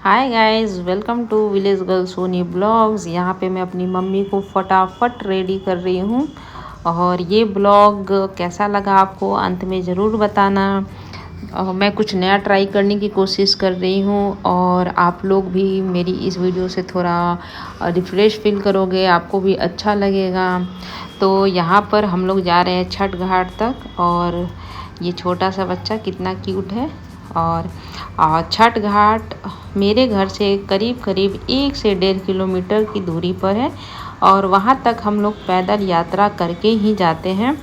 Hi guys, welcome to village girl Soni vlogs. यहाँ पे मैं अपनी मम्मी को फटाफट रेडी कर रही हूँ और ये ब्लॉग कैसा लगा आपको अंत में ज़रूर बताना। मैं कुछ नया ट्राई करने की कोशिश कर रही हूँ और आप लोग भी मेरी इस वीडियो से थोड़ा रिफ़्रेश फील करोगे, आपको भी अच्छा लगेगा। तो यहाँ पर हम लोग जा रहे हैं छठ घाट तक और ये छोटा सा बच्चा कितना क्यूट है। और छठ घाट मेरे घर से करीब करीब 1 से 1.5 किलोमीटर की दूरी पर है और वहाँ तक हम लोग पैदल यात्रा करके ही जाते हैं।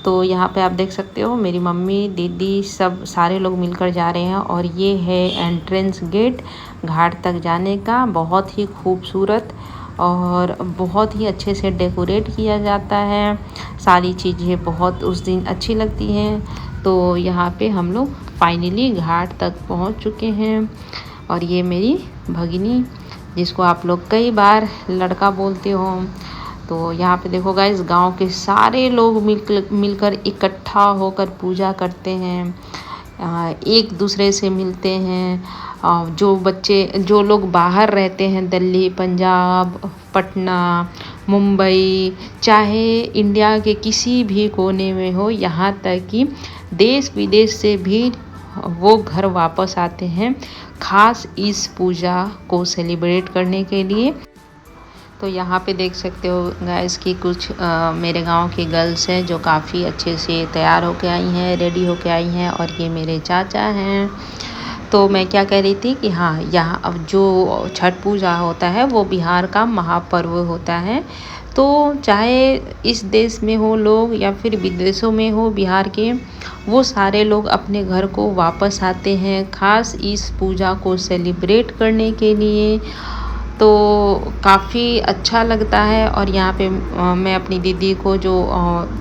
तो यहाँ पे आप देख सकते हो मेरी मम्मी, दीदी सब सारे लोग मिलकर जा रहे हैं और ये है एंट्रेंस गेट घाट तक जाने का। बहुत ही खूबसूरत और बहुत ही अच्छे से डेकोरेट किया जाता है। सारी चीज़ें बहुत उस दिन अच्छी लगती हैं। तो यहाँ पे हम लोग फाइनली घाट तक पहुँच चुके हैं और ये मेरी भगिनी जिसको आप लोग कई बार लड़का बोलते हो। तो यहाँ पे देखो गाइस, गांव के सारे लोग मिलकर इकट्ठा होकर पूजा करते हैं, एक दूसरे से मिलते हैं। जो लोग बाहर रहते हैं, दिल्ली, पंजाब, पटना, मुंबई, चाहे इंडिया के किसी भी कोने में हो, यहाँ तक कि देश विदेश से भी वो घर वापस आते हैं खास इस पूजा को सेलिब्रेट करने के लिए। तो यहाँ पे देख सकते हो गाइस कि कुछ मेरे गांव की गर्ल्स हैं जो काफ़ी अच्छे से तैयार होके आई हैं, रेडी होके आई हैं और ये मेरे चाचा हैं। तो मैं क्या कह रही थी कि हाँ, यहाँ अब जो छठ पूजा होता है वो बिहार का महापर्व होता है। तो चाहे इस देश में हो लोग या फिर विदेशों में हो बिहार के, वो सारे लोग अपने घर को वापस आते हैं खास इस पूजा को सेलिब्रेट करने के लिए। तो काफ़ी अच्छा लगता है। और यहाँ पे मैं अपनी दीदी को जो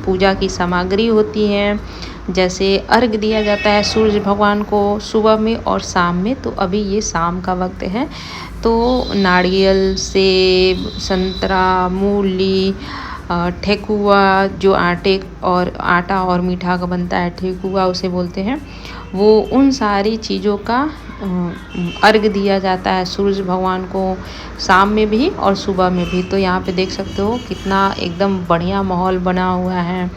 पूजा की सामग्री होती है, जैसे अर्घ दिया जाता है सूर्य भगवान को सुबह में और शाम में, तो अभी ये शाम का वक्त है। तो नारियल, सेब, संतरा, मूली, ठेकुआ, जो आटा और मीठा का बनता है, ठेकुआ उसे बोलते हैं, वो उन सारी चीज़ों का अर्घ दिया जाता है सूरज भगवान को शाम में भी और सुबह में भी। तो यहाँ पे देख सकते हो कितना एकदम बढ़िया माहौल बना हुआ है,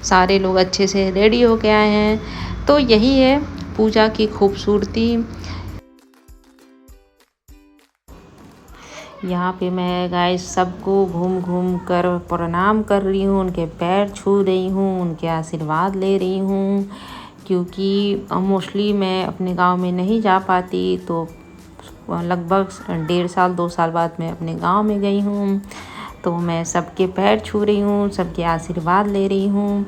सारे लोग अच्छे से रेडी होके आए हैं। तो यही है पूजा की खूबसूरती। यहाँ पे मैं गाइस सबको घूम घूम कर प्रणाम कर रही हूँ, उनके पैर छू रही हूँ, उनके आशीर्वाद ले रही हूँ। क्योंकि मोस्टली मैं अपने गांव में नहीं जा पाती, तो लगभग 1.5 साल 2 साल बाद मैं अपने गांव में गई हूँ। तो मैं सबके पैर छू रही हूँ, सबके आशीर्वाद ले रही हूँ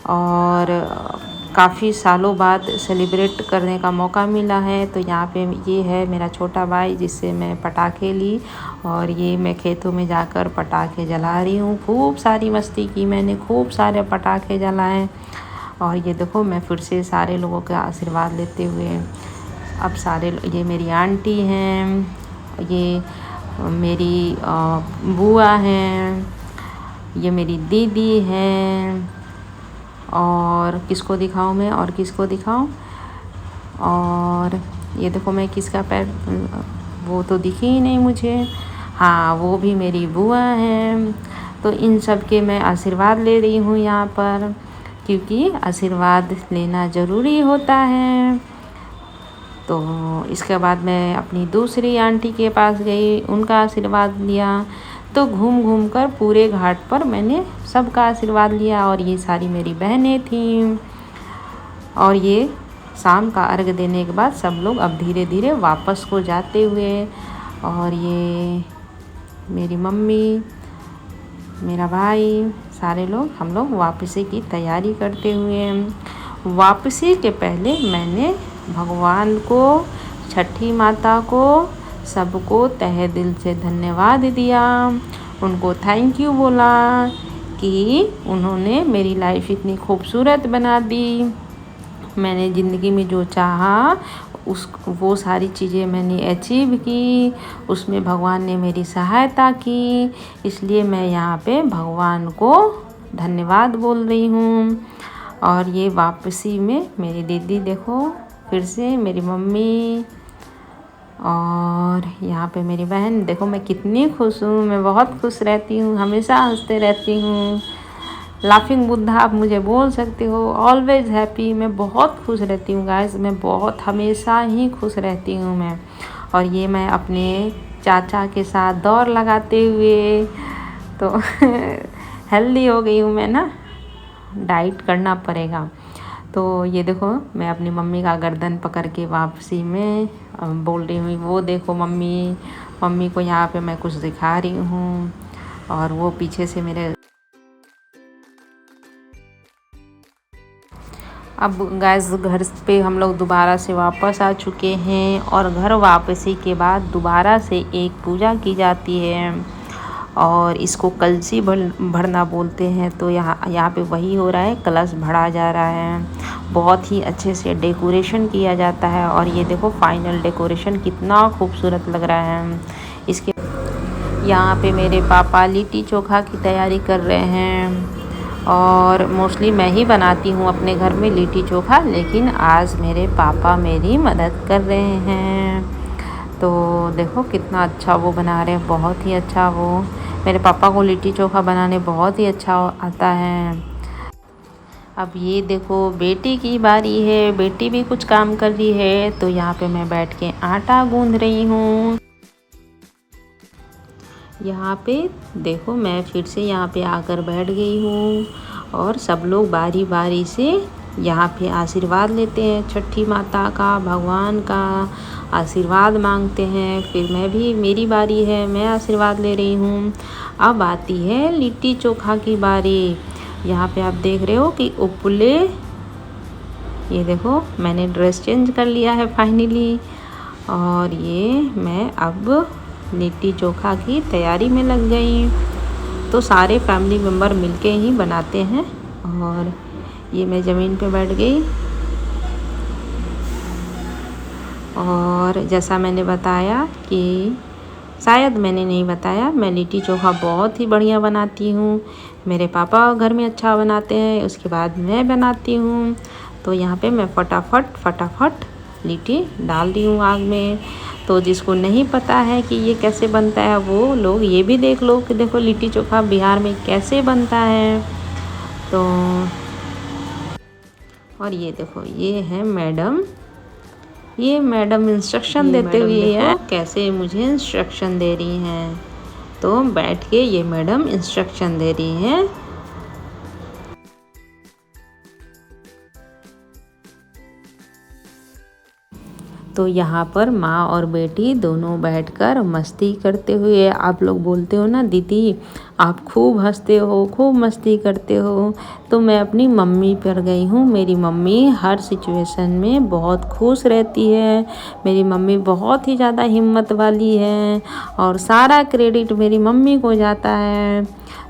और काफ़ी सालों बाद सेलिब्रेट करने का मौका मिला है। तो यहाँ पे ये है मेरा छोटा भाई जिससे मैं पटाखे ली और ये मैं खेतों में जाकर पटाखे जला रही हूँ। खूब सारी मस्ती की मैंने, खूब सारे पटाखे जलाए और ये देखो मैं फिर से सारे लोगों का आशीर्वाद लेते हुए अब ये मेरी आंटी हैं, ये मेरी बुआ हैं, ये मेरी दीदी हैं और किसको दिखाऊं मैं और किसको दिखाऊं। और ये देखो मैं किसका पैर, वो तो दिखी ही नहीं मुझे। हाँ, वो भी मेरी बुआ हैं। तो इन सब के मैं आशीर्वाद ले रही हूँ यहाँ पर, क्योंकि आशीर्वाद लेना ज़रूरी होता है। तो इसके बाद मैं अपनी दूसरी आंटी के पास गई, उनका आशीर्वाद लिया। तो घूम घूम कर पूरे घाट पर मैंने सबका आशीर्वाद लिया और ये सारी मेरी बहनें थीं। और ये शाम का अर्घ देने के बाद सब लोग अब धीरे धीरे वापस को जाते हुए, और ये मेरी मम्मी, मेरा भाई, सारे लोग हम लोग वापसी की तैयारी करते हुए। वापसी के पहले मैंने भगवान को, छठी माता को, सबको तहे दिल से धन्यवाद दिया, उनको थैंक यू बोला कि उन्होंने मेरी लाइफ इतनी खूबसूरत बना दी। मैंने ज़िंदगी में जो चाहा वो सारी चीज़ें मैंने अचीव की, उसमें भगवान ने मेरी सहायता की। इसलिए मैं यहाँ पे भगवान को धन्यवाद बोल रही हूँ। और ये वापसी में मेरी दीदी देखो, फिर से मेरी मम्मी, और यहाँ पे मेरी बहन, देखो मैं कितनी खुश हूँ, मैं बहुत खुश रहती हूँ, हमेशा हंसते रहती हूँ। लाफिंग बुद्धा आप मुझे बोल सकते हो, ऑलवेज हैप्पी। मैं बहुत खुश रहती हूँ गाइस, मैं बहुत हमेशा ही खुश रहती हूँ मैं। और ये मैं अपने चाचा के साथ दौड़ लगाते हुए, तो हेल्दी हो गई हूँ मैं ना, डाइट करना पड़ेगा। तो ये देखो मैं अपनी मम्मी का गर्दन पकड़ के वापसी में बोल रही हूँ, वो देखो मम्मी, मम्मी को यहाँ पे मैं कुछ दिखा रही हूँ। और वो पीछे से मेरे, अब गैस घर पे हम लोग दोबारा से वापस आ चुके हैं। और घर वापसी के बाद दोबारा से एक पूजा की जाती है और इसको कलशी भरना बोलते हैं। तो यहाँ पे वही हो रहा है, कलश भरा जा रहा है। बहुत ही अच्छे से डेकोरेशन किया जाता है और ये देखो फाइनल डेकोरेशन कितना खूबसूरत लग रहा है। इसके यहाँ पे मेरे पापा लिट्टी चोखा की तैयारी कर रहे हैं और मोस्टली मैं ही बनाती हूँ अपने घर में लिट्टी चोखा, लेकिन आज मेरे पापा मेरी मदद कर रहे हैं। तो देखो कितना अच्छा वो बना रहे हैं, बहुत ही अच्छा। वो मेरे पापा को लिट्टी चोखा बनाने बहुत ही अच्छा आता है। अब ये देखो बेटी की बारी है, बेटी भी कुछ काम कर रही है। तो यहाँ पे मैं बैठ के आटा गूंद रही हूँ। यहाँ पे देखो मैं फिर से यहाँ पे आकर बैठ गई हूँ और सब लोग बारी बारी से यहाँ पे आशीर्वाद लेते हैं, छठी माता का, भगवान का आशीर्वाद मांगते हैं। फिर मैं भी, मेरी बारी है, मैं आशीर्वाद ले रही हूँ। अब आती है लिट्टी चोखा की बारी। यहाँ पे आप देख रहे हो कि उपले, ये देखो मैंने ड्रेस चेंज कर लिया है फाइनली। और ये मैं अब लिट्टी चोखा की तैयारी में लग गई। तो सारे फैमिली मेम्बर मिलके ही बनाते हैं। और ये मैं ज़मीन पे बैठ गई और जैसा मैंने बताया कि, शायद मैंने नहीं बताया, मैं लिट्टी चोखा बहुत ही बढ़िया बनाती हूँ। मेरे पापा घर में अच्छा बनाते हैं, उसके बाद मैं बनाती हूँ। तो यहाँ पे मैं फटाफट लिट्टी डाल दी हूँ आग में। तो जिसको नहीं पता है कि ये कैसे बनता है, वो लोग ये भी देख लो कि देखो लिट्टी चोखा बिहार में कैसे बनता है। तो और ये देखो ये है मैडम, ये मैडम इंस्ट्रक्शन देते हुए है, कैसे मुझे इंस्ट्रक्शन दे रही हैं। तो बैठ के ये मैडम इंस्ट्रक्शन दे रही हैं। तो यहाँ पर माँ और बेटी दोनों बैठकर मस्ती करते हुए, आप लोग बोलते हो ना दीदी आप खूब हंसते हो, खूब मस्ती करते हो। तो मैं अपनी मम्मी पर गई हूँ। मेरी मम्मी हर सिचुएशन में बहुत खुश रहती है। मेरी मम्मी बहुत ही ज़्यादा हिम्मत वाली है और सारा क्रेडिट मेरी मम्मी को जाता है।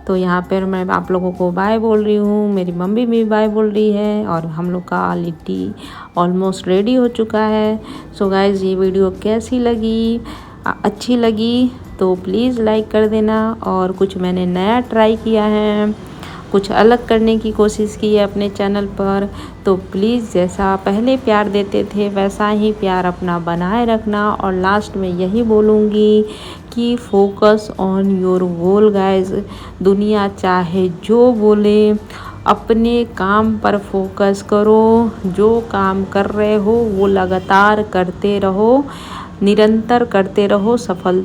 तो यहाँ पर मैं आप लोगों को बाय बोल रही हूँ, मेरी मम्मी भी बाय बोल रही है और हम लोग का लिट्टी ऑलमोस्ट रेडी हो चुका है। सो गाइज़ ये वीडियो कैसी लगी, अच्छी लगी तो प्लीज़ लाइक कर देना। और कुछ मैंने नया ट्राई किया है, कुछ अलग करने की कोशिश की है अपने चैनल पर। तो प्लीज़ जैसा पहले प्यार देते थे वैसा ही प्यार अपना बनाए रखना। और लास्ट में यही बोलूँगी कि focus on your goal guys. दुनिया चाहे जो बोले, अपने काम पर फोकस करो। जो काम कर रहे हो वो लगातार करते रहो, निरंतर करते रहो, सफल